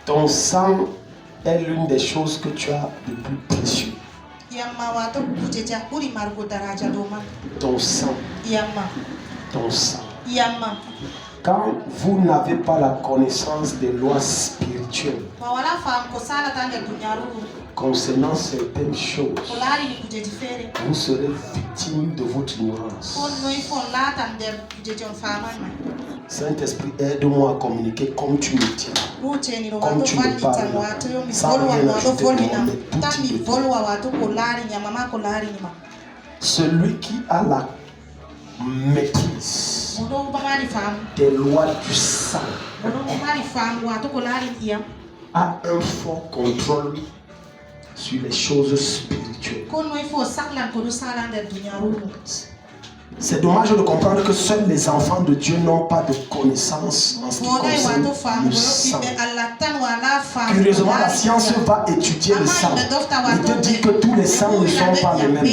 Ton sang est l'une des choses que tu as de plus précieux. Ton sang. Ton sang. Quand vous n'avez pas la connaissance des lois spirituelles concernant certaines choses, vous serez victime de votre ignorance. Saint-Esprit, aide-moi à communiquer comme tu me tiens, comme tu me parles, sans rien ajouter de tout. Celui qui a la maîtrise des lois du sang a un fort contrôle sur les choses spirituelles. C'est dommage de comprendre que seuls les enfants de Dieu n'ont pas de connaissance en ce qui concerne le sang. Curieusement, la science va étudier le sang et te dit que tous les sangs ne sont pas les mêmes.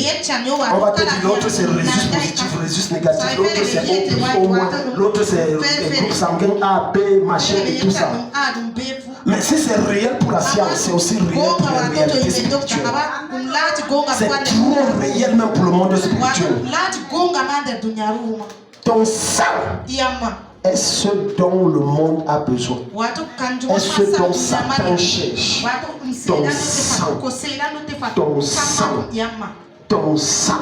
On va te dire l'autre c'est Rhésus positif, Rhésus négatif, l'autre c'est O plus O moins, l'autre c'est groupe sanguin A, B, machin et tout ça. Mais si c'est réel pour la science, c'est aussi réel pour la réalité spirituelle. C'est trop réel même pour le monde spirituel. Ton sang est ce dont le monde a besoin. Est ce dont Satan cherche. Ton sang. Ton sang. Ton sang.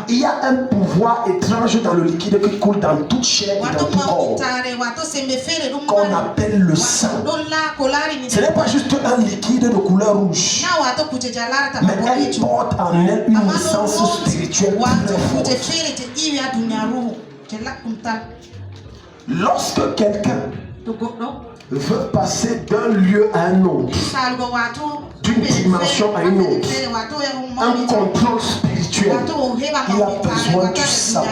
Il y a un pouvoir étrange dans le liquide qui coule dans toute chair et dans tout corps, qu'on appelle le sang. Ce n'est pas juste un liquide de couleur rouge, mais elle porte en elle une essence spirituelle très forte. Lorsque quelqu'un veut passer d'un lieu à un autre, d'une dimension à une autre, un contrôle spirituel, il a besoin du sang.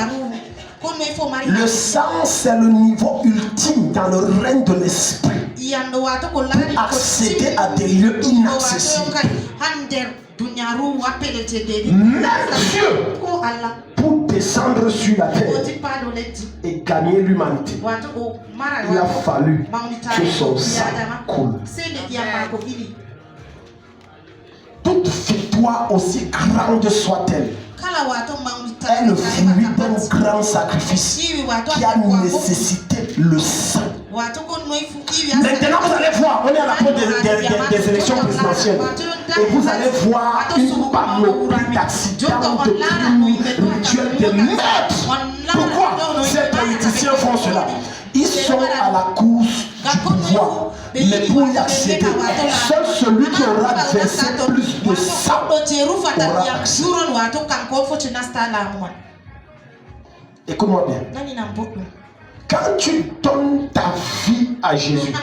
Le sang, c'est le niveau ultime dans le règne de l'esprit pour accéder à des lieux inaccessibles. Même Dieu, pour descendre sur la terre et gagner l'humanité, il a fallu que son sang coule. Toute victoire, aussi grande soit-elle, est le fruit d'un grand sacrifice qui a nécessité le sang. Maintenant, vous allez voir, on est à la porte des élections présidentielles, et vous allez voir une panoplie d'accidents, de crimes rituels, de meurtres. Pourquoi ces politiciens font cela? Ils sont à la course du pouvoir, mais pour y accéder, seul celui qui aura versé plus de sang aura accès. Écoute-moi bien. Quand tu donnes ta vie à Jésus,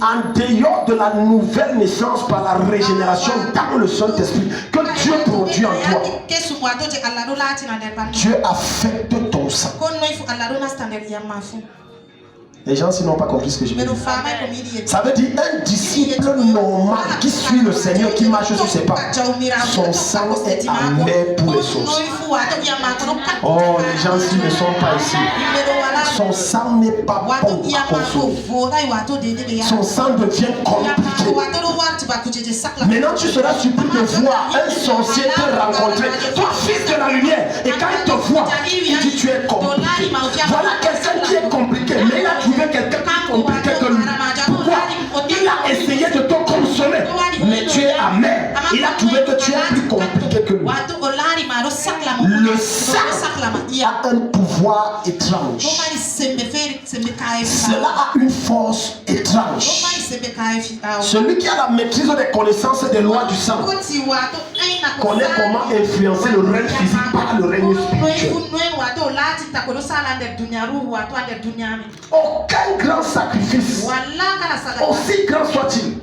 en dehors de la nouvelle naissance par la régénération dans le Saint-Esprit que Dieu produit en toi, Dieu affecte ton sang. Les gens s'ils n'ont pas compris ce que je veux dire. Ça veut dire un disciple normal qui suit le Seigneur, qui marche sur ses pas, son sang est amer pour les choses. Oh, les gens s'ils ne sont pas ici, son sang n'est pas bon à consommer. Son sang devient compliqué. Maintenant tu seras surpris de voir un sorcier te rencontrer, toi fils de la lumière, et quand il te voit, il dit tu es compliqué. Voilà quelqu'un qui est compliqué, mais il a trouvé quelqu'un plus compliqué que lui. Pourquoi? Il a essayé de te consommer, mais tu es amer. Il a trouvé que tu es plus compliqué que lui. Le sang a un pouvoir étrange. Cela a une force étrange. Celui qui a la maîtrise des connaissances et des lois du sang connaît comment influencer le règne physique par le règne spirituel. Aucun grand sacrifice, aussi grand soit-il,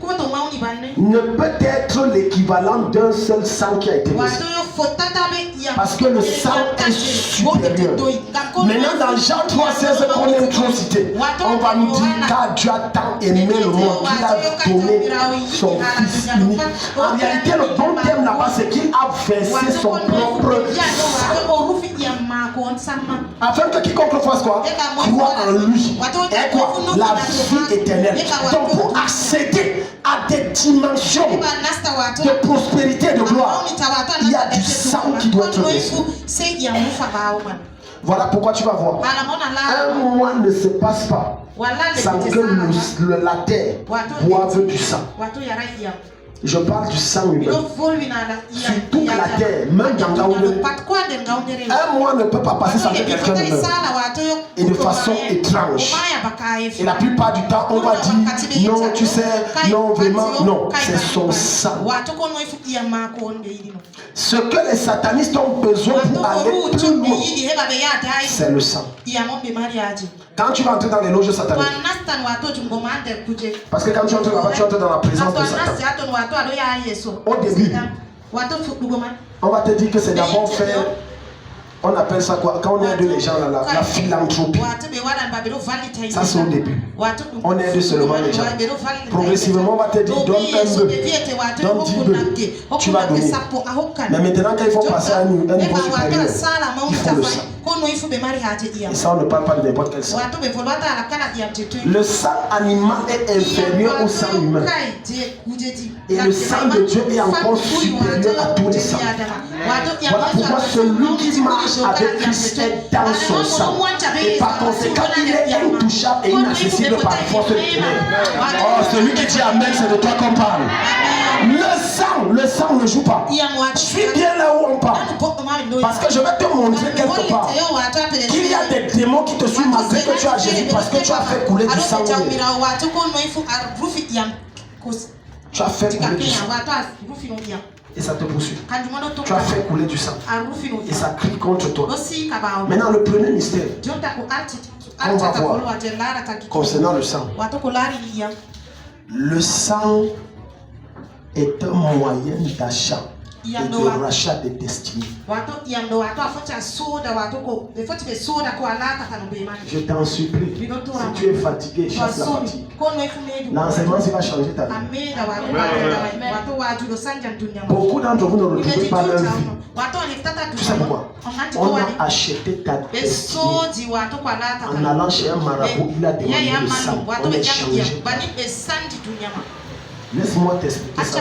ne peut être l'équivalent d'un seul sang qui a été versé. Parce que le sang est supérieur. Maintenant dans Jean 3,16 qu'on aime trop citer, on va nous dire car Dieu a tant aimé le monde qu'il a donné son fils unique. En réalité le bon terme là-bas c'est qu'il a versé son propre sang, afin que quiconque fasse quoi? Croit en lui est quoi? La vie éternelle. Donc pour accéder à des dimensions de prospérité et de gloire, il y a du sang qui doit être versé. Voilà pourquoi tu vas voir. Un mois ne se passe pas sans que la terre boive du sang. Je parle du sang humain. Sur toute la terre, même dans Gaoundéré. Un mois ne peut pas passer sans que quelqu'un ne meure. Et de façon étrange. Et la plupart du temps, on va dire non, tu sais, non, vraiment, non. C'est son sang. Ce que les satanistes ont besoin pour aller plus loin, c'est le sang. Quand tu vas entrer dans les loges sataniques, parce que quand tu entres là-bas, tu entres dans la présence de Satan. Au début, on va te dire que c'est d'abord faire, on appelle ça quoi? Quand on aide les gens, la philanthropie. Ça c'est au début. On aide seulement les gens. Progressivement, on va te dire donne un peu, donne 10 bœufs, tu vas donner. Mais maintenant, quand il faut passer à un niveau supérieur, il faut le sang. Et ça, on ne parle pas de n'importe quel sang. Le sang animal est inférieur au sang humain. Et le sang de Dieu est encore supérieur à tous les sangs. Voilà pourquoi celui qui marche avec Christ est dans son sang. Et par conséquent, il est intouchable et inaccessible par force de ténèbres. Oh, celui qui dit Amen, c'est de toi qu'on parle. Le sang ne joue pas. Je suis bien là où on parle. Parce que je vais te montrer quelque part qu'il y a des démons qui te suivent malgré que tu as Jésus parce que tu as fait couler du sang. Tu as fait couler du sang. Et ça te poursuit. Tu as fait couler du sang. Et ça crie contre toi. Maintenant, le premier mystère, on va voir concernant le sang. Le sang est un moyen d'achat et de rachat des destinées. Je t'en supplie, si tu es fatigué, chasse la fatigue. L'enseignement va changer ta vie. Beaucoup d'entre vous ne retrouvez pas leur vie. Tu sais pourquoi? On a acheté ta destinée en allant chez un marabout, il a demandé le sang. On est changé. Laisse-moi t'expliquer ça.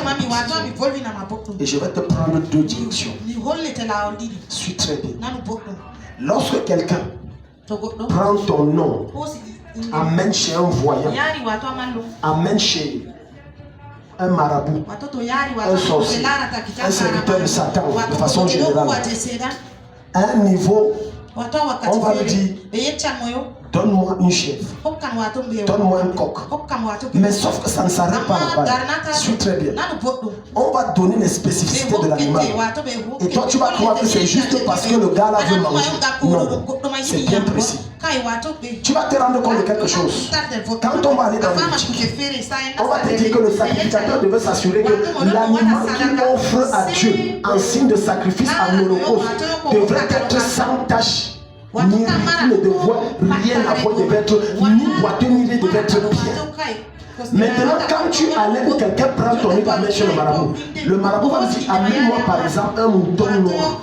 Et je vais te prendre deux directions. Suis très bien. Lorsque quelqu'un prend ton nom, amène chez un voyant, amène chez un marabout, un sorcier, un serviteur de Satan, de façon générale, à un niveau, on va lui dire donne-moi une chèvre, donne-moi un coq. Mais sauf que ça ne s'arrête pas là-bas. Suis très bien. On va donner les spécificités de l'animal. Et toi, tu vas croire que c'est juste parce que le gars là veut manger. Non, c'est bien précis. Tu vas te rendre compte de quelque chose. Quand on va aller dans l'éthique, on va te dire que le sacrificateur devait s'assurer que l'animal qu'il offre à Dieu en signe de sacrifice en holocauste devrait être sans tache. Ni il ne devait rien avoir, devait être ni boiteux, ni il devait être bien. Maintenant, quand tu allais, quelqu'un prend ton nid, amène chez le marabout va dire amène-moi par exemple un mouton noir.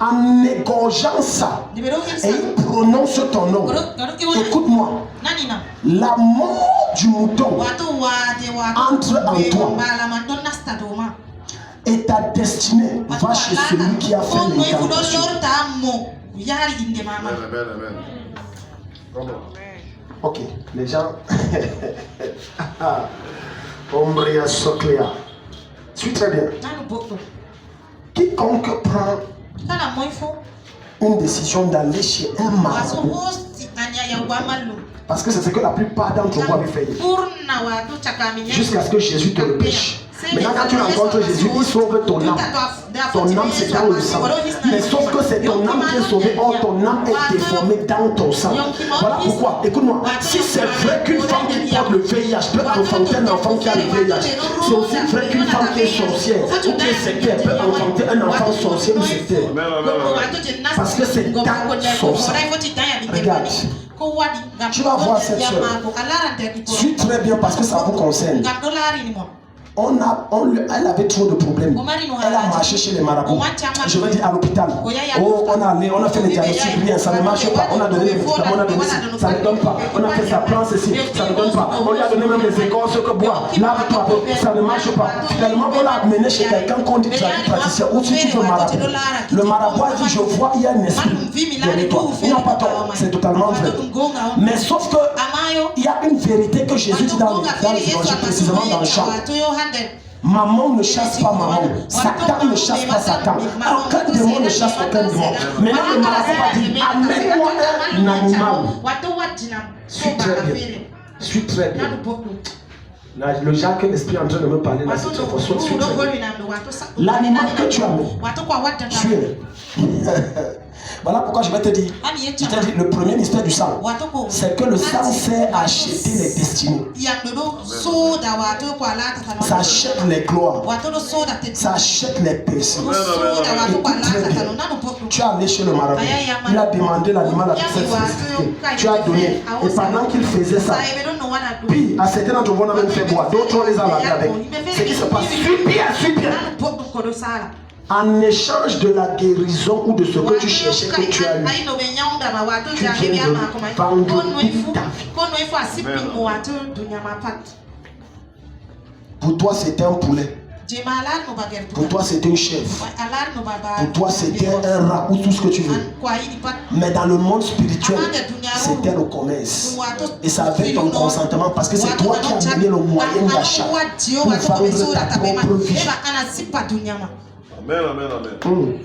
En égorgeant ça, et il prononce ton nom. Écoute-moi, la mort du mouton entre en toi. Et ta destinée va chez celui qui a fait l'incantation. Ok, les gens. Ombria Soclea. Suis très bien. Quiconque prend une décision d'aller chez un marabout, parce que c'est ce que la plupart d'entre vous avaient fait jusqu'à ce que Jésus te le pêche. Maintenant, quand tu rencontres Jésus, il sauve ton âme. Ton âme, c'est dans le sang. Mais sauf que c'est ton âme qui est sauvée. Or, ton âme est déformée dans ton sang. Voilà pourquoi. Écoute-moi. Si c'est vrai qu'une femme qui porte le VIH peut enfanter un enfant qui a le VIH, c'est aussi vrai qu'une femme qui est sorcière ou qui est sectaire peut enfanter un enfant sorcier ou sectaire. Parce que c'est dans son sang. Regarde. Tu vas voir cette soeur. Suis très bien parce que ça vous concerne. Elle avait trop de problèmes. Elle a marché chez les marabouts. Je veux dire à l'hôpital. Oh, on a fait les diagnostics, rien, ça ne marche pas. On a donné les médicaments, on a donné ça ne donne pas. On a fait ça, prends ceci, ça ne donne pas. On lui a donné même les écorces que bois. Lave-toi, ça ne marche pas. Finalement, on l'a amené chez quelqu'un qu'on dit praticien. Ou si tu veux marabout. Le marabout a dit, je vois, il y a un esprit derrière toi. Il n'a pas tort, c'est totalement vrai. Mais sauf que il y a une vérité que Jésus dit dans les évangiles, précisément dans le chant. Maman ne chasse pas maman, Satan ne chasse pas Satan, aucun démon ne chasse aucun démon. Maintenant le marabout a dit, amène-moi un animal. Suis très bien, suis très bien. Là, le genre que l'esprit est en train de me parler là, c'est très fort. L'animal que tu as mis, suis-le. Voilà pourquoi je vais te dire, le premier mystère du sang, c'est que le sang sert à acheter les destinées. Ça achète les gloires. Ça achète les personnes. Tu as allé chez le marabout. Il a demandé l'animal à cette spécificité. Tu as donné. Et pendant qu'il faisait ça, puis à certains d'entre vous, on a même fait boire. D'autres, on les a lavés avec. Ce qui se passe, suis bien, suis bien. En échange de la guérison ou de ce que tu cherchais que tu as eu, tu viens de vendre ta vie. Pour toi, c'était un poulet. Pour toi, c'était une chèvre. Pour toi, c'était un rat ou tout ce que tu veux. Mais dans le monde spirituel, c'était le commerce. Et ça avait ton consentement parce que c'est toi qui as donné le moyen d'achat pour vendre ta propre vie. Amen, amen, amen.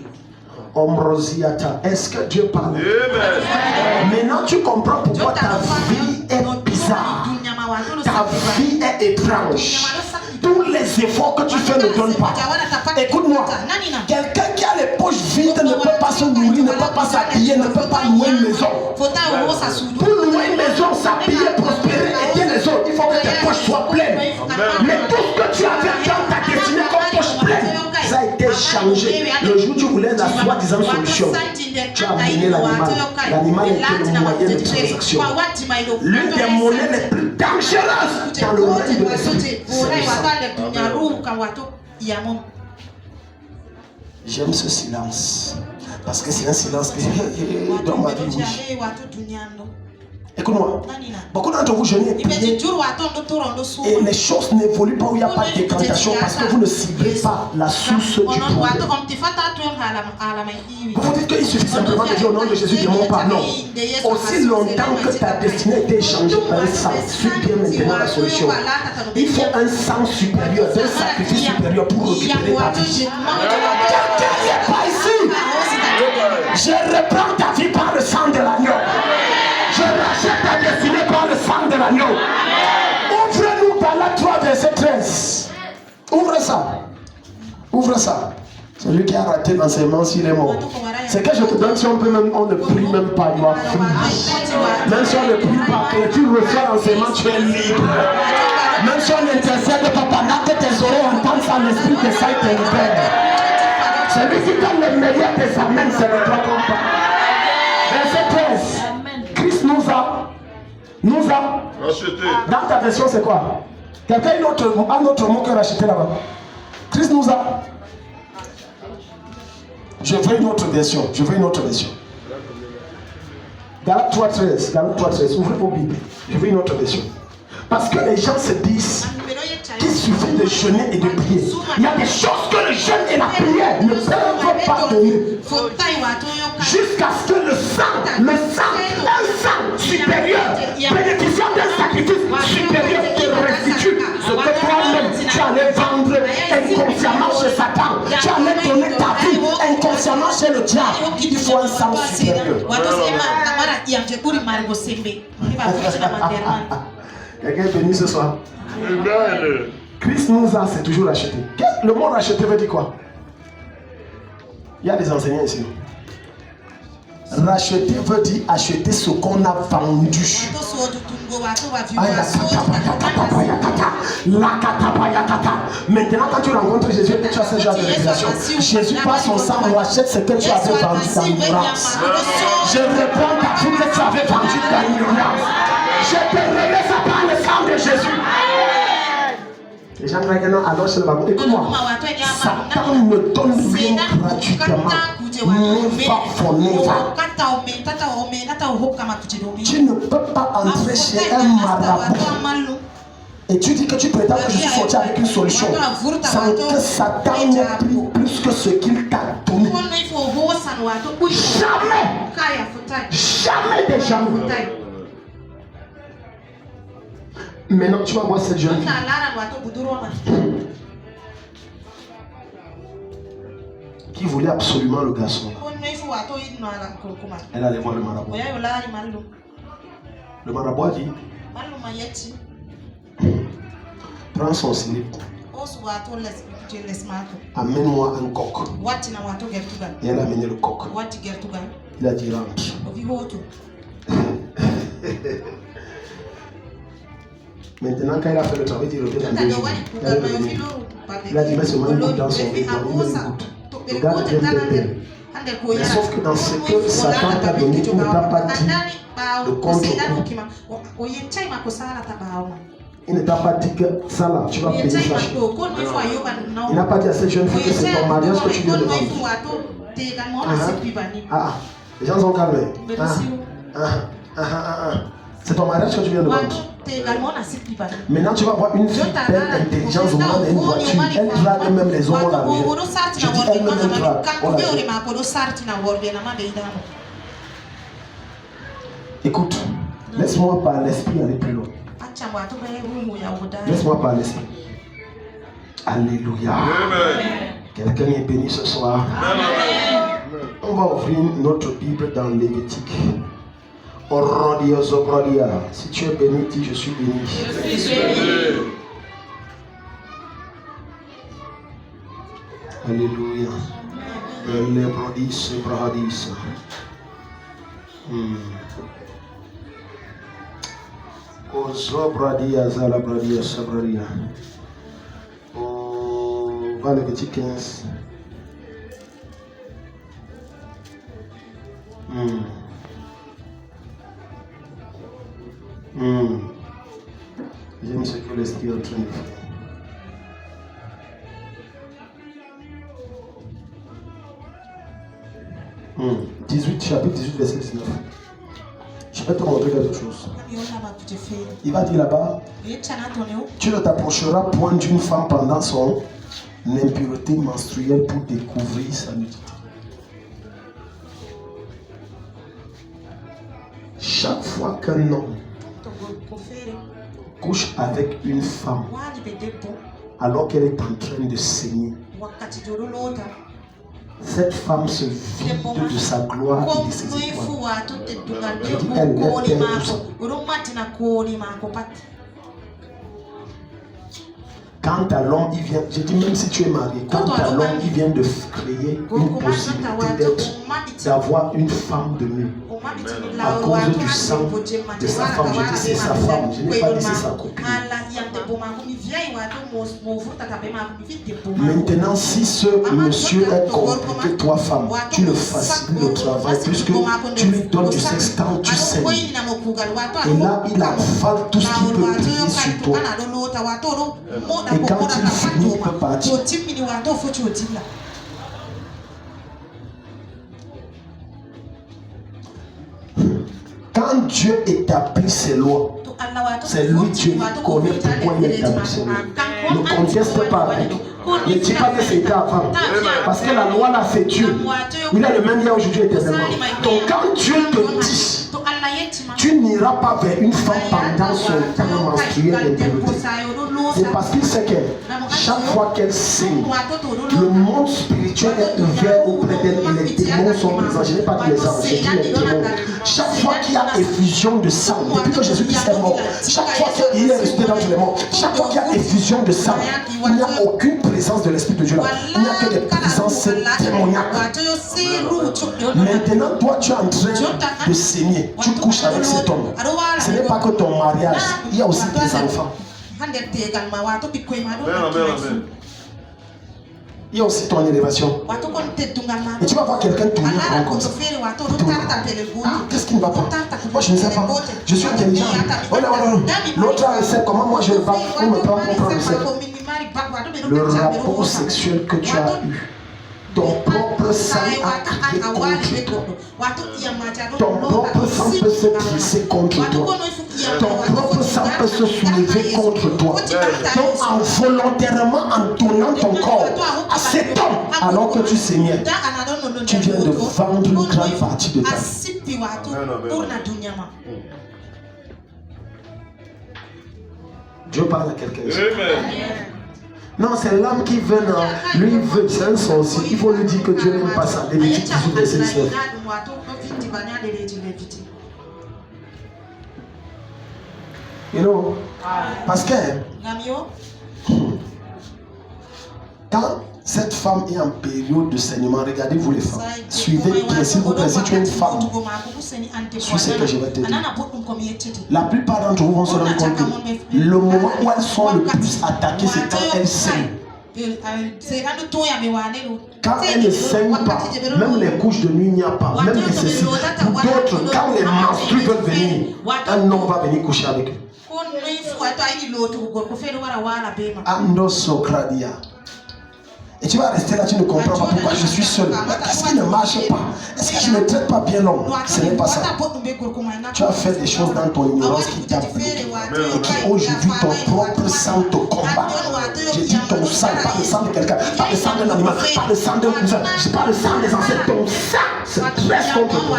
Ombrosiata. Est-ce que Dieu parle? Maintenant tu comprends pourquoi ta vie est bizarre. Ta vie est étrange. Tous les efforts que tu fais ne donnent pas. Écoute-moi, quelqu'un qui a les poches vides ne peut pas se nourrir, ne peut pas s'habiller, ne peut pas louer une maison. Pour louer une maison, s'habiller, prospérer, aider les autres, il faut que tes poches soient pleines. Mais tout ce que tu avais dans ta destinée comme poche pleine, ça a été changé. Le jour où tu voulais la soi-disant solution, tu as amené l'animal. L'animal était le moyen de transaction. L'une des monnaies les plus dangereuses dans le monde de l'esprit. J'aime ce silence. Parce que c'est un silence que dans ma vie, oui. Écoute-moi, beaucoup d'entre vous jeûnez et priez et les choses n'évoluent pas où il n'y a pas de décantation parce que vous ne ciblez pas la source du problème. Vous vous dites qu'il suffit simplement de dire au nom de Jésus de mon pardon. Aussi longtemps que ta destinée était échangée par un sang, suis bien maintenant la solution. Il faut un sang supérieur, un sacrifice supérieur pour récupérer ta vie. Quelqu'un n'est pas ici. Je reprends ta vie par le sang de l'agneau. Je rachète ta destinée par le sang de l'agneau. Ouvre-nous Galates 3, verset 13. Ouvre ça. Ouvre ça. Celui qui a raté l'enseignement, s'il est mort. C'est que je te donne, si on peut même, on ne prie même pas, il va free. Même si on ne prie pas, que tu reçois l'enseignement, tu es libre. Même si on n'intercède pas pendant que tes oreilles entendent ça, l'esprit de ça te libère. Celui qui donne le meilleur des amens, c'est le toi qu'on parle. Verset 13. Christ nous a racheté. Dans ta version, c'est quoi? Quelqu'un a un autre mot que racheter là-bas. Christ nous a. Je veux une autre version. Galates 3.13. Galates 3.13. Ouvrez vos Bibles. Je veux une autre version. Parce que les gens se disent qu'il suffit de jeûner et de prier. Il y a des choses que le jeûne et la prière ne peuvent pas donner. Jusqu'à ce que le sang, un sang supérieur, bénéficiant d'un sacrifice supérieur, te restitue ce que toi-même tu allais vendre inconsciemment chez Satan. Tu allais donner ta vie inconsciemment chez le diable. Il faut un sang supérieur. Quelqu'un est venu ce soir. Christ nous a, c'est toujours racheté. Le mot racheter veut dire quoi? Il y a des enseignants ici. Racheter veut dire acheter ce qu'on a vendu. Maintenant, quand tu rencontres Jésus, tu as ce genre de révélation. Jésus, par son sang, rachète ce que tu avais vendu dans l'ignorance. Je reprends ta vie que tu avais vendu dans l'ignorance. Je te remets ça par le sang de Jésus. Les gens gens croient que non, alors c'est le baron. Écoute-moi, Satan ne donne rien gratuitement. Never for never. Tu ne peux pas entrer chez un marabout et tu dis que tu prétends que je suis sorti avec une solution sans que Satan n'ait pris plus que ce qu'il t'a donné. Jamais. Jamais des jamais. Maintenant, tu vas voir cette jeune fille qui voulait absolument le garçon. Elle allait voir le marabout. Le marabout a dit: prends son slip, amène-moi un coq. Et elle a amené le coq. Il a dit: rentre. Maintenant, quand il a fait le travail, il revient dans 2 jours. Il a dit: mais seulement une goutte dans son riz. Il met une goutte. Le gars devient bébé. Mais sauf que dans ce que Satan t'a donné, il ne t'a pas dit le contre-coup. Il ne t'a pas dit que ça là, tu vas payer ça. Il n'a pas dit à cette jeune fille que c'est ton mariage que tu viens de vendre. Les gens sont calmés. C'est ton mariage que tu viens de vendre. Maintenant tu vas voir une fille belle, intelligente, au monde et une voiture. Elle drague même les hommes la rue. Je dis elle-même drague. Écoute, laisse-moi par l'esprit aller plus loin. Laisse-moi par l'esprit. Alléluia. Quelqu'un est béni ce soir. On va ouvrir notre Bible dans Lévitique. Si tu es béni, dis: je suis béni. Je suis béni. Alléluia. Va Lévitique 15. J'aime ce que l'esprit est en train de faire. Chapitre 18, verset 19. Je vais te montrer quelque chose. Il va dire là-bas: tu ne t'approcheras point d'une femme pendant son impureté menstruelle pour découvrir sa nudité. Chaque fois qu'un homme couche avec une femme alors qu'elle est en train de saigner, cette femme se vide de sa gloire et de ses étoiles. Je dis, elle perd tout ça. Quand à l'homme il vient, je dis même si tu es marié, quand à l'homme il vient de créer une possibilité d'avoir une femme de mieux à cause du sang de sa femme, je dis c'est sa femme, je n'ai pas dit c'est sa copine. Maintenant, si ce monsieur est compliqué, toi femme, tu le facilites le travail puisque tu lui donnes du sexe quand tu saignes. Et là, il avale tout ce qui peut briller sur toi. Et quand il finit, il peut partir. Quand Dieu établit ses lois, c'est lui Dieu qui connaît pourquoi il établit ses lois. Ne conteste pas avec. Ne dis pas que c'était avant. Parce que la loi là c'est Dieu. Il est le même hier, aujourd'hui, éternellement. Donc quand Dieu te dit, tu n'iras pas vers une femme pendant son temps menstruel d'impureté. C'est parce qu'il sait que chaque fois qu'elle saigne, le monde spirituel est ouvert auprès d'elle et les démons sont présents. Je n'ai pas dit les anges, j'ai dit les démons. Chaque fois qu'il y a effusion de sang, depuis que Jésus-Christ est mort, chaque fois qu'il est resté dans tous les morts, chaque fois qu'il y a effusion de sang, il n'y a aucune présence de l'Esprit de Dieu là. Il n'y a que des présences démoniaques. Maintenant, toi, tu es en train de saigner. Tu couches avec cet homme. Ce n'est pas que ton mariage, il y a aussi des enfants. Il y a aussi ton élévation. Et tu vas voir quelqu'un tourner comme ça. Qu'est-ce qui ne va pas? Moi je ne sais pas. Je suis intelligent. Oh non, non, non. L'autre a un recette. Comment moi je ne vais pas? On me prend pour prendre le recette. le rapport sexuel que tu as eu, ton propre sang a crié contre toi. Ton propre sang peut se dresser contre toi. Ton propre sang peut se soulever contre toi. Donc, en volontairement en donnant ton corps à cet homme, alors que tu saignais, tu viens de vendre une grande partie de ta vie. Dieu parle à quelqu'un. Non, c'est l'homme qui veut, non. Lui, il veut, c'est un sorcier. Il faut lui dire que Dieu n'aime pas ça. Lévitique 18, verset 19. You know, parce que quand cette femme est en période de saignement, regardez-vous les femmes, suivez bien, s'il vous plaît, si tu es une femme, suis ce que je vais te dire. La plupart d'entre vous vont se rendre compte que le moment où elles sont le plus attaquées, c'est quand elles saignent. Quand elles ne saignent pas, même les couches de nuit, il n'y a pas, même les ceci. Pour d'autres, quand les menstrues veulent venir, un homme va venir coucher avec eux. Ando Socradia. Et tu vas rester là, tu ne comprends pas pourquoi je suis seul. Qu'est-ce qui ne marche pas? Est-ce que je ne traite pas bien l'homme? Ce n'est pas ça. Tu as fait des choses dans ton ignorance qui t'a bloqué. Et qui aujourd'hui ton propre sang te combat. J'ai dit ton sang, pas le sang de quelqu'un, pas le sang d'un animal, pas le sang d'un cousin, pas le sang des ancêtres. Ton sang se dresse contre toi.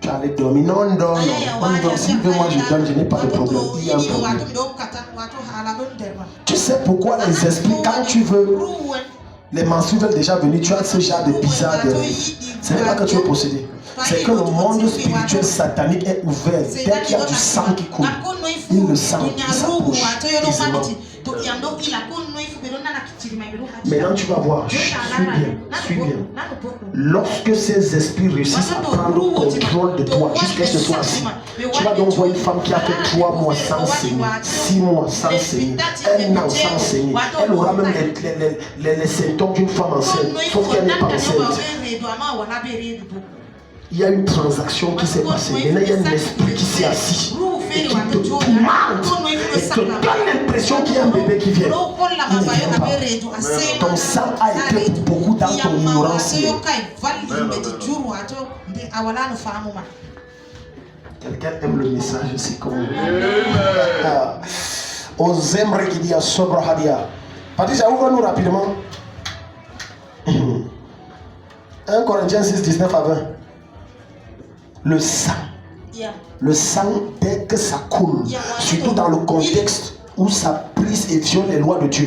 Tu allais dormir. Non, non, non. Si moi je donne, je n'ai pas de problème. Il y a un problème. Tu sais pourquoi les esprits, quand tu veux, les menstrues veulent déjà venir, tu as ce genre de bizarre de... Ce n'est pas que tu veux posséder. C'est que le monde spirituel satanique est ouvert. Dès qu'il y a du sang qui coule, il le sent, il s'approche aisément. Maintenant tu vas voir, suis bien. Lorsque ces esprits réussissent à prendre contrôle de toi jusqu'à ce que ce soit assis, tu vas donc voir une femme qui a fait 3 mois sans saigner, 6 mois sans saigner, 1 an sans saigner. Elle aura même les symptômes d'une femme enceinte, sauf qu'elle n'est pas enceinte. Il y a une transaction qui s'est passée. Maintenant, il y a un esprit qui s'est assis et qui te tourmente et te donne l'impression qu'il y a un bébé qui vient. Il ne vient pas. Ton sang a été pour beaucoup dans ton ignorance. Quelqu'un aime le message, c'est comme... Ozem Rekidia Sobra Hadia. Patricia, ouvre-nous rapidement. 1 Corinthiens 6, 19 à 20. Le sang. Le sang, dès que ça coule, surtout dans le contexte où ça brise et viole les lois de Dieu.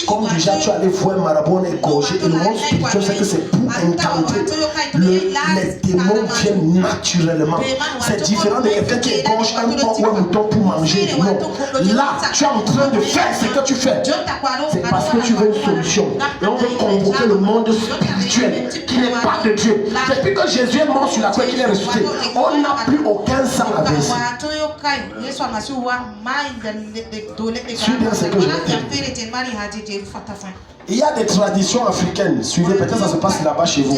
Comme déjà tu allais voir un marabout égorgé, et le monde spirituel, c'est que c'est pour incanter. Les démons viennent naturellement. C'est différent de quelqu'un qui égorge un porc ou un mouton pour manger. Non. Là, tu es en train de faire ce que tu fais. C'est parce que tu veux une solution. Et on veut convoquer le monde spirituel qui n'est pas de Dieu. Depuis que Jésus est mort sur la croix, qu'il est ressuscité, on n'a plus aucun sang à verser. Suis bien ce que je veux dire. Il y a des traditions africaines, suivez, peut-être ça se passe là-bas chez vous.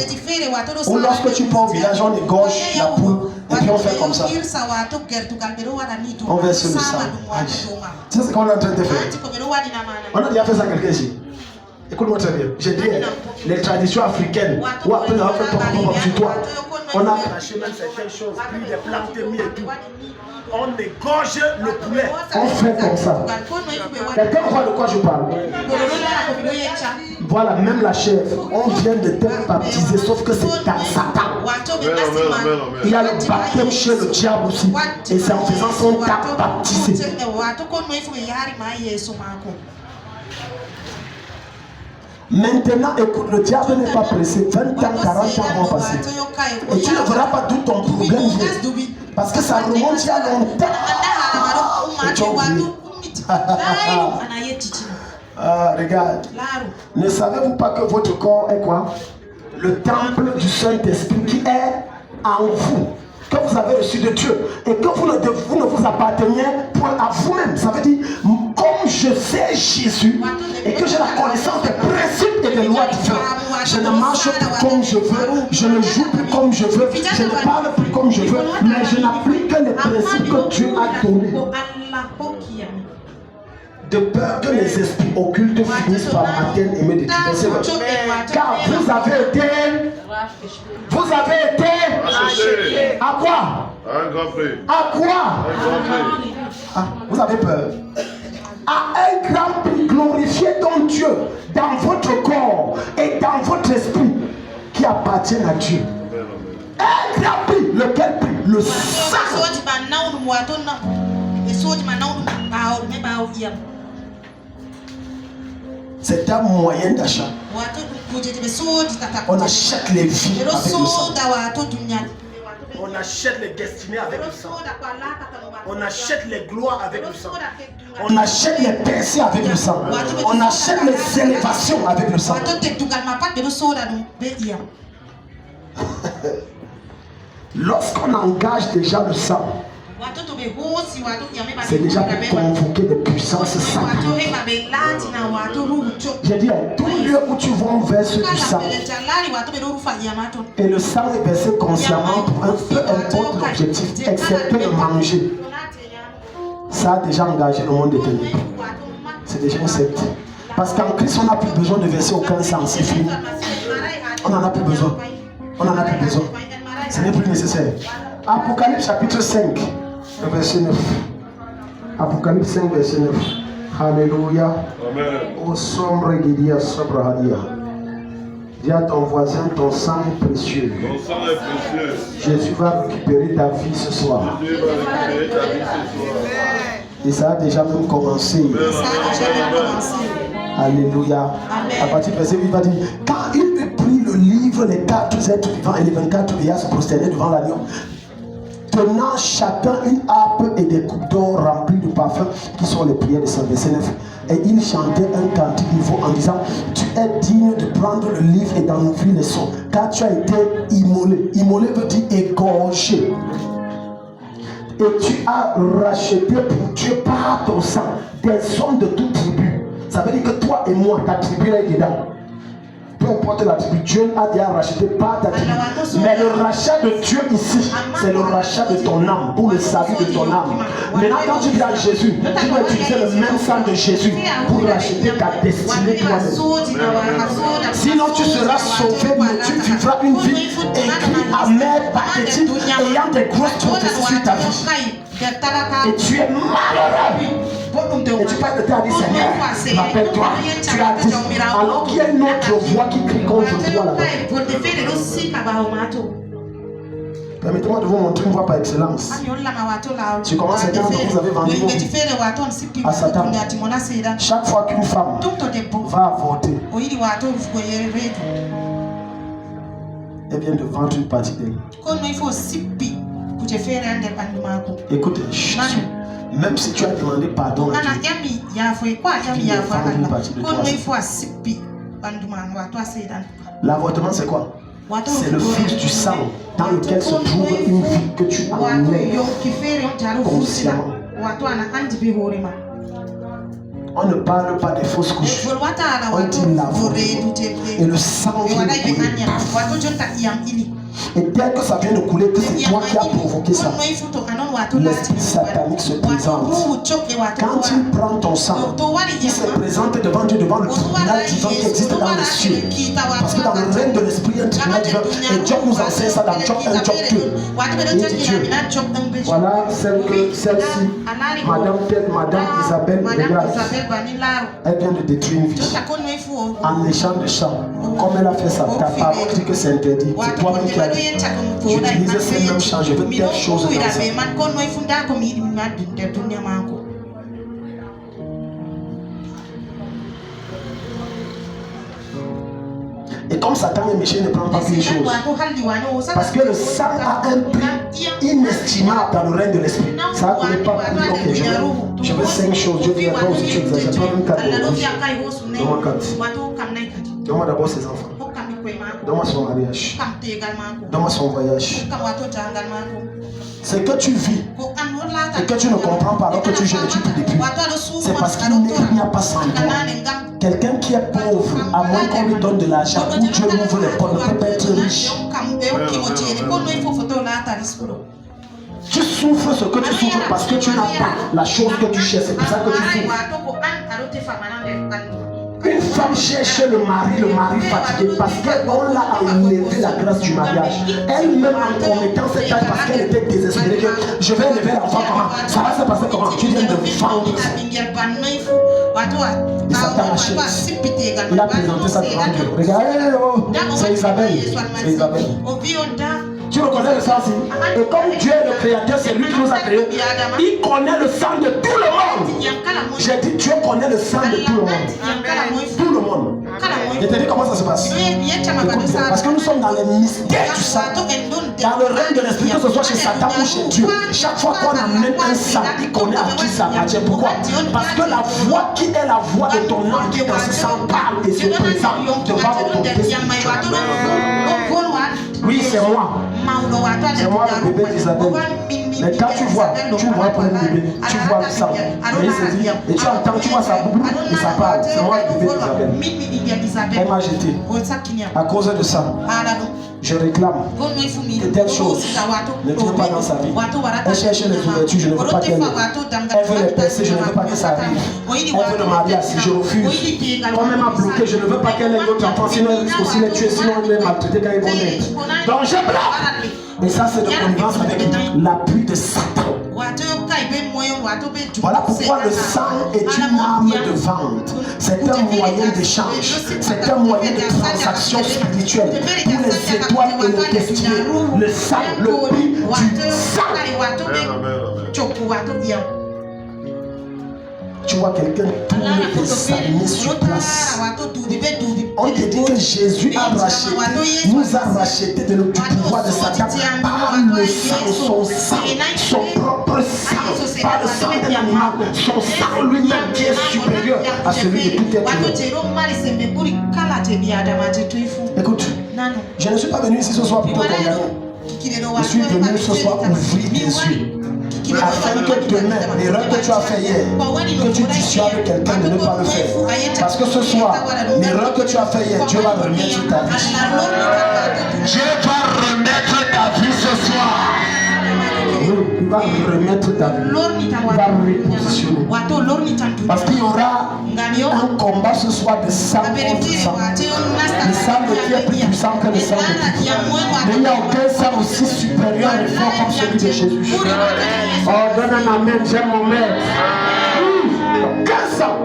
Ou lorsque tu pars au village, on égorge la poule et puis on fait comme ça. On verse le sang. C'est ce qu'on est en train de faire. On a déjà fait ça quelqu'un ici. Écoute-moi très bien. J'ai dit les traditions africaines. Ou après on fait pop sur toi. On a craché même certaines choses, pris des plantes mis et tout. On égorge le poulet. On fait comme ça. Quelqu'un voit de quoi je parle? Voilà, même la chair. On vient de te baptiser, sauf que c'est dans Satan. Il y a le baptême chez le diable aussi. Et c'est en faisant son t'a baptisé. Maintenant, écoute, le diable n'est pas pressé. 20 ans, 40 ans vont passer. Et tu ne verras pas d'où ton problème vient. Parce que ça remonte il y a longtemps. Et tu as oublié. Regarde. Ne savez-vous pas que votre corps est quoi? Le temple du Saint-Esprit qui est en vous, que vous avez reçu de Dieu, et que vous ne vous appartenez point à vous-même. Ça veut dire, comme je sais Jésus et que j'ai la connaissance des principes et des lois de Dieu, je ne marche plus comme je veux, je ne joue plus comme je veux, je ne parle plus comme je veux, mais je n'applique que les principes que Dieu a donnés. De peur que les esprits occultes finissent par m'atteindre et me détruire. Car vous avez été à quoi? Un grand prix. À quoi? Ah, vous avez peur. À un grand prix, glorifié donc Dieu dans votre corps et dans votre esprit qui appartiennent à Dieu. Un grand prix, lequel prix? Le sang. C'est un moyen d'achat. On achète les vies avec le sang. On achète les destinées avec le sang. On achète les gloires avec le sang. On achète les percées avec le sang. On achète les élévations avec le sang. Lorsqu'on engage déjà le sang, c'est déjà pour convoquer des puissances sacrées. J'ai dit, tout lieu où tu vas verser du sang, et le sang est versé consciemment pour un peu importe l'objectif, excepté de manger. Ça a déjà engagé le monde des ténèbres. C'est déjà une secte. Parce qu'en Christ, on n'a plus besoin de verser aucun sang, c'est fini. On n'en a plus besoin. On n'en a plus besoin. Ce n'est plus nécessaire. Apocalypse chapitre 5, verset 9. Apocalypse 5, verset 9. Alléluia. Amen. Ô sombre Guidia Sobrahadia. Dis à ton voisin, ton sang est précieux. Ton sang est précieux. Jésus va récupérer ta vie ce soir. Jésus va récupérer ta vie ce soir. Et ça a déjà même commencé. Alléluia. À partir du verset 8, il va dire, quand il eut pris le livre, les 4 êtres vivants et les 24 vieillards se prosternaient devant l'agneau, tenant chacun une harpe et des coupes d'or remplies de parfums qui sont les prières de Saint. Verset 9. Et il chantait un cantique nouveau en disant, tu es digne de prendre le livre et d'en ouvrir les sons, car tu as été immolé. Immolé veut dire égorgé. Et tu as racheté pour Dieu par ton sang des hommes de toute tribu. Ça veut dire que toi et moi, ta tribu est dedans. Peu importe la tribu, Dieu a déjà racheté par ta tribu. Mais le rachat de Dieu ici, c'est le rachat de ton âme, pour le salut de ton âme. Maintenant, quand tu viens à Jésus, tu vas utiliser le même sang de Jésus pour racheter ta destinée toi-même. Sinon, tu seras sauvé, mais tu vivras une vie écrite, amère, pathétique, ayant des grosses prophéties sur ta vie. Et tu es malheureux. Et tu passes de temps à dire, Seigneur, rappelle-toi, tu as dit, alors qu'il y a une autre voix qui crie contre toi là-bas. Permettez-moi de vous montrer une voix par excellence. Tu commences à dire que vous avez vendu vos vies à Satan. Chaque fois qu'une femme va avorter, elle vient de vendre une partie d'elle. Écoutez, même si tu as demandé pardon à Dieu, il va vendre une partie de toi. L'avortement, c'est quoi? C'est le flux du sang dans lequel se trouve une vie que tu enlèves consciemment. On ne parle pas des fausses couches. On dit l'avortement. Et le sang vient de couler. Et dès que ça vient de couler, que c'est toi qui as provoqué ça, l'esprit satanique se présente. Quand il prend ton sang, il se présente devant Dieu, devant le tribunal divin qui existe dans les cieux. Parce que dans le règne de l'esprit, il y a un tribunal divin. Et Job nous enseigne ça dans Job 1, Job 2. Il dit Dieu, voilà celle-ci, Madame Isabelle Begras, elle vient de détruire une vie en échange de champ. Comme elle a fait ça, ta parole dit que c'est interdit. C'est toi-même qui as dit. J'utilise ces mêmes champs, je veux telle chose dans ça. Et comme Satan est méchant, il ne prend pas qu'une chose. Parce que le sang a un prix inestimable dans le règne de l'esprit. Ça ne pas plus. Ok, je veux 5 choses. Je dis à toi aussi, tu exagères. Pas même 4. Donne-moi 4. Donne-moi d'abord ses enfants. Donne-moi son mariage. Donne-moi son voyage. Ce que tu vis et que tu ne comprends pas alors que tu jeûnes et tu pries depuis, c'est parce qu'il n'y a pas sans toi. Quelqu'un qui est pauvre, à moins qu'on lui donne de l'argent, où Dieu ouvre les portes, ne peut pas être riche. Tu souffres ce que tu souffres parce que tu n'as pas la chose que tu cherches. C'est pour ça que tu souffres. Une femme cherche le mari fatigué parce qu'on l'a enlevé la grâce du mariage. Elle-même en commettant cette tâche parce qu'elle était désespérée que je vais élever l'enfant comment? Ça va se passer comment? Tu viens de vendre ça. Et ça t'a lâché. Il a présenté ça devant Dieu. Regardez, oh, c'est Isabelle. C'est Isabelle. Tu reconnais le sang aussi? Et comme Dieu est le créateur, c'est lui qui nous a créés. Il connaît le sang de tout le monde. J'ai dit, Dieu connaît le sang de tout le monde. Tout le monde. Je te dis comment ça se passe. Écoute bien, parce que nous sommes dans les mystères du sang. Dans le règne de l'esprit, que ce soit chez Satan ou chez Dieu. Chaque fois qu'on amène un sang, il connaît à qui ça appartient. Pourquoi? Parce que la voix qui est la voix de ton âme qui est dans ce sang parle et se présente devant ton esprit. Oui, c'est moi. C'est moi le bébé d'Isabelle. Mais quand tu vois pas le bébé, tu vois le sang. Et il se dit, et tu entends, tu vois sa boubou et ça parle. C'est moi le bébé d'Isabelle. Elle m'a jeté. À cause de ça, je réclame de telles choses ne viennent pas dans sa vie. Elle cherche les ouvertures, je ne veux pas qu'elle. Elle veut les percer, je ne veux pas que ça arrive. Elle veut le mariage, je refuse. Comme elle m'a bloqué, je ne veux pas qu'elle ait d'autres enfants, sinon elle risque aussi les tuer, sinon elle les maltraiter quand ils vont naître. Donc je bloque. Et ça c'est de connivence avec l'appui de Satan. Voilà pourquoi le sang est une arme de vente. C'est un moyen d'échange. C'est un moyen de transaction spirituelle pour les étoiles et le destiné. Le sang, le prix du sang. Tu vois quelqu'un tourner des années sur place. On te dit que Jésus nous a racheté du pouvoir de Satan par le sang, son sang, son propre sang, par le sang d'un animal, son sang lui-même qui est supérieur à celui de tout être humain. Écoute, je ne suis pas venu ici ce soir pour te condamner. Je suis venu ce soir ouvrir les yeux. Afin que demain, l'erreur que tu as fait hier, que tu dissuades quelqu'un de ne pas le faire. Parce que ce soir, l'erreur que tu as fait hier, Dieu va remettre ta vie. Dieu va remettre ta vie ce soir. Il va remettre ta vie. Il va repositionner. Parce qu'il y aura un combat ce soir de sang contre sang. Le sang de qui est plus puissant que le sang de qui. Mais il n'y a aucun sang aussi supérieur et fort comme celui de Jésus. Oh, donne un amen, j'aime mon maître. Aucun sang.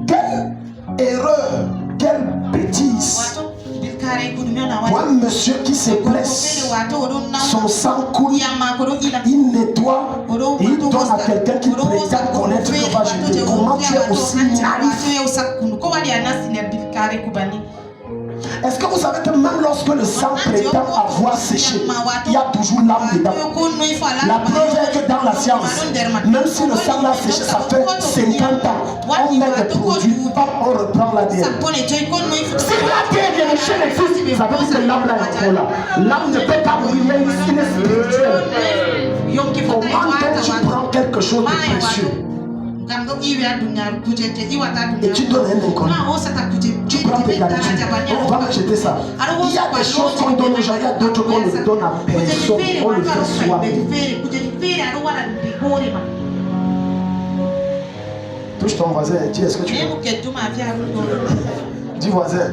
Quelle erreur, quelle bêtise. Pour un monsieur qui se blesse, son sang coule, il nettoie et il donne à quelqu'un qui prétend connaître que va jeter. Comment tu es aussi naïf? Est-ce que vous savez que même lorsque le sang prétend avoir séché, il y a toujours l'âme dedans? La preuve est que dans la science, même si le sang l'a séché, ça fait 50 ans, on met des produits, on reprend l'ADN. Si l'ADN est chez les fils, ça veut dire que l'âme là est encore là. L'âme ne peut pas mourir, mais il est spirituel. Comment tu prends quelque chose de précieux et tu donnes un inconnu? Tu prends tes habitudes. On va acheter ça. Il y a des choses qu'on donne aux gens, il y a d'autres qu'on ne donne à personne. On le fait soi-même. Touche ton voisin et dis est-ce que tu veux? Dis voisin.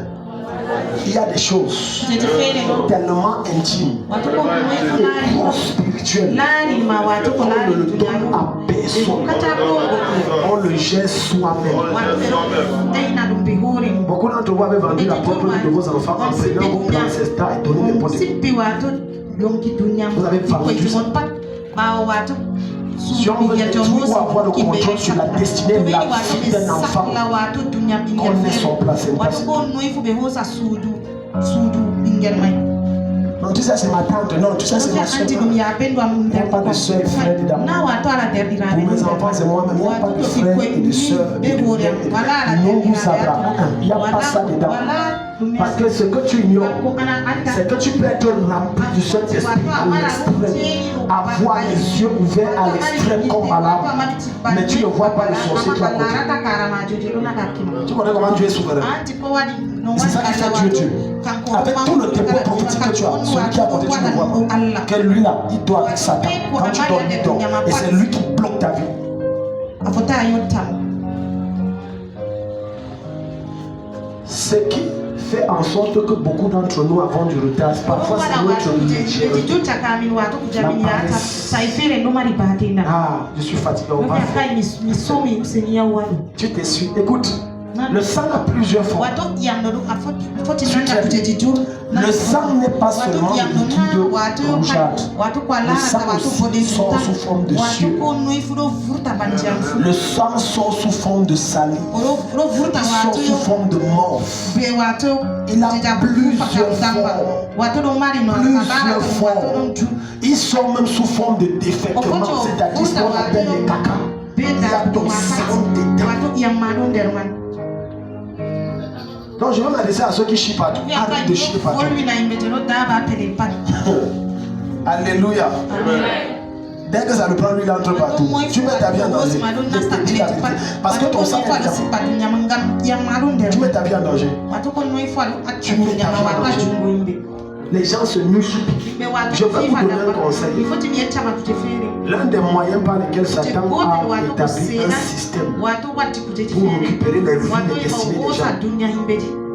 Il y a des choses tellement intimes et trop spirituelles qu'on ne le donne à personne. On le gère soi-même. Beaucoup d'entre vous avez vendu la propre vie de vos enfants en prenant vos plans ancestral et donner n'importe quoi. Vous avez vendu ça. Si on veut toujours avoir le contrôle sur la destinée de la vie d'un enfant, connaît son place. Non, tu sais, c'est ma tante. Non, tu sais, c'est ma soeur. Il n'y a pas de soeur et frère d'amour. Pour mes enfants, c'est moi-même. Il n'y a pas de frère et de soeur. Non, vous savez. Il n'y a pas ça dedans. Parce que ce que tu ignores, c'est que tu peux être rempli du Saint-Esprit à l'extrême, avoir les yeux ouverts à l'extrême comme à l'âme, mais tu ne vois pas le sorcier qui est à côté. Tu connais comment Dieu est souverain? C'est ça qui fait Dieu Dieu. Avec tout le dépôt prophétique que tu as, celui qui a côté, tu ne vois pas. Que lui là, il doit avec Satan. Quand tu dors, il dort. Et c'est lui qui bloque ta vie. Ce qui fait en sorte que beaucoup d'entre nous avons du retard, parfois c'est notre légèreté. Ah, je suis fatigué, on va faire. Tu te suis. Écoute, le sang a plusieurs formes. Le sang n'est pas seulement le liquide rougeâtre. Le sang aussi sort sous forme de sueur. Le sang sort sous forme de salive. Il sort sous forme de morphe. Il a plusieurs formes. Il sort même sous forme de défectement, c'est-à-dire ce qu'on appelle les caca. Il y a ton sang dedans. Donc je vais m'adresser à ceux qui chient partout. Arrête de chier partout. Alléluia. Dès que ça le prend, lui, il entre partout. Tu mets ta vie en danger. Parce que ton sang est dedans. Tu mets ta vie en danger. Tu mets ta vie en danger. Les gens se mouchent. Je vais vous donner un conseil. L'un des moyens par lesquels Satan a établi un système pour récupérer les vies, les destinées des gens,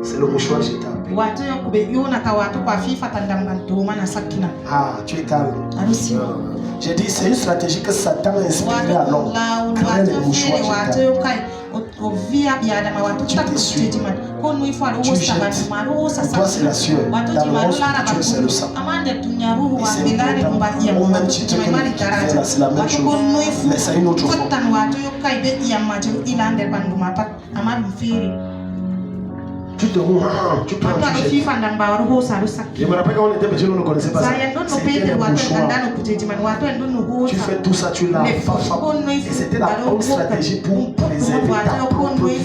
c'est le mouchoir jetable. Ah, tu es calme. J'ai dit, c'est une stratégie que Satan a inspirée à l'homme. Créer les mouchoirs jetables. Tu te suis. Tu jettes. Pour toi, c'est la sueur. Dans le monde spirituel, c'est le sang. Et c'est important. Au même titre que le fait là, c'est la même chose. Mais c'est une autre forme. Tu te roules, tu prends, tu jettes. Je me rappelle quand on était petit, on ne connaissait pas ça. C'était le mouchoir. Tu fais tout ça, tu laves. Et c'était la bonne stratégie pour préserver ta propre vie.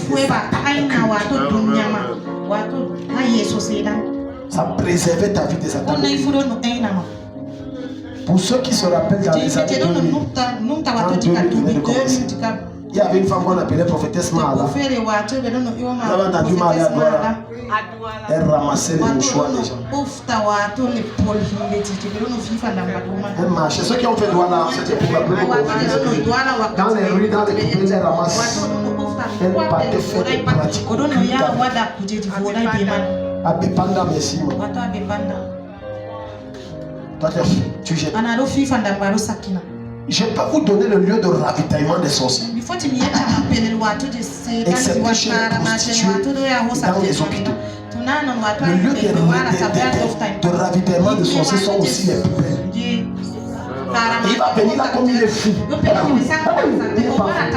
Ça préservait ta vie des attaques. Pour ceux qui se rappellent dans les années 2000, quand 2000 venait de commencer, il y avait une femme qu'on appelait prophétesse Mahala. Vous avez entendu Mahala Douala? Elle ramassait les mouchoirs des gens. Elle marchait. Ceux qui ont fait Douala, c'était pour la première fois. Dans les rues, dans les poubelles, elle ramasse. Elle partait faire des pratiques. Abepanda, merci. Toi, tu jettes. Je peux vous donner le lieu de ravitaillement des sorciers. Excepté chez les prostituées dans les hôpitaux. Le lieu de ravitaillement des sorciers sont aussi les poubelles. Et il va venir là comme il est fou. Il est pas fou.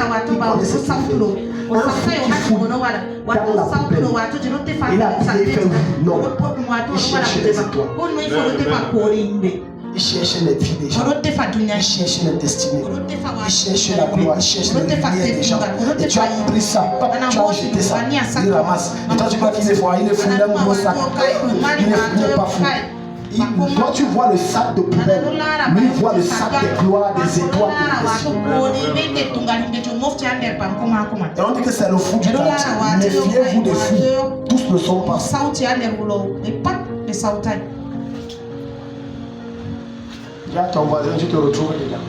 Un fou qui fout dans la poubelle. Il a fait non. Il cherche les étoiles. Il cherche les vies des gens. Il cherche les destinées. Il cherche la gloire. Il cherche les lumières des gens. Et tu as pris ça. Tu as jeté ça. Il ramasse. Et toi tu crois qu'il est fort. Il est fou. Il a un gros sac. Il n'est pas fou. Toi tu vois le sac de poubelle. Lui il voit le sac des gloires, des étoiles, des destinées. Et on dit que c'est le fou du quartier. Méfiez-vous des fous. Tous ne sont pas fous. Là, ton voisin, tu te retrouves dedans.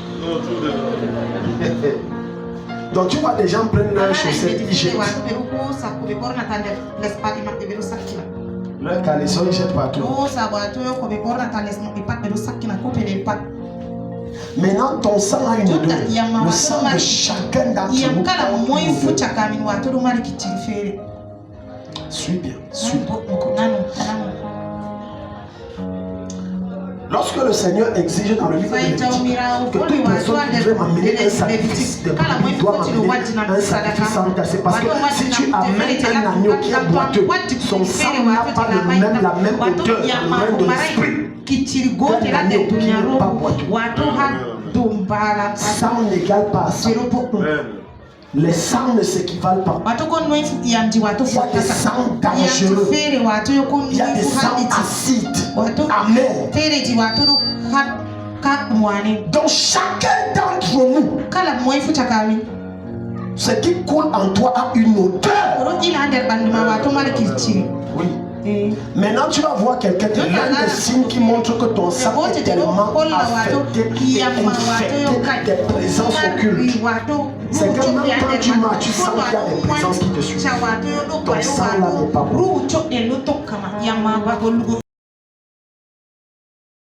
Donc tu vois des gens prennent leurs chaussettes, ils jettent. Leurs caleçons, ils jettent partout. Maintenant, ton sang a une odeur. Le sang de chacun d'entre nous a une odeur. Suis bien, suis bien. Lorsque le Seigneur exige dans le livre de Lévitique que toute personne qui veut m'amener un sacrifice de brebis doit m'amener un sacrifice sans tache, c'est parce que si tu amènes un agneau qui est boiteux, son sang n'a pas la même odeur, le même de l'esprit qu'un agneau qui n'est pas boiteux. Sang n'égale pas sang. Les sangs ne s'équivalent pas. Il y a des sangs dangereux. Il y a des sangs acides, amers. Donc chacun d'entre nous, ce qui coule en toi a une odeur. Oui. Maintenant, tu vas voir quelqu'un, l'un des signes qui montre que ton sang est tellement affecté et infecté des présences occultes. C'est que même quand tu marches, tu sens qu'il y a des présences qui te suivent. Ton sang là n'est pas bon.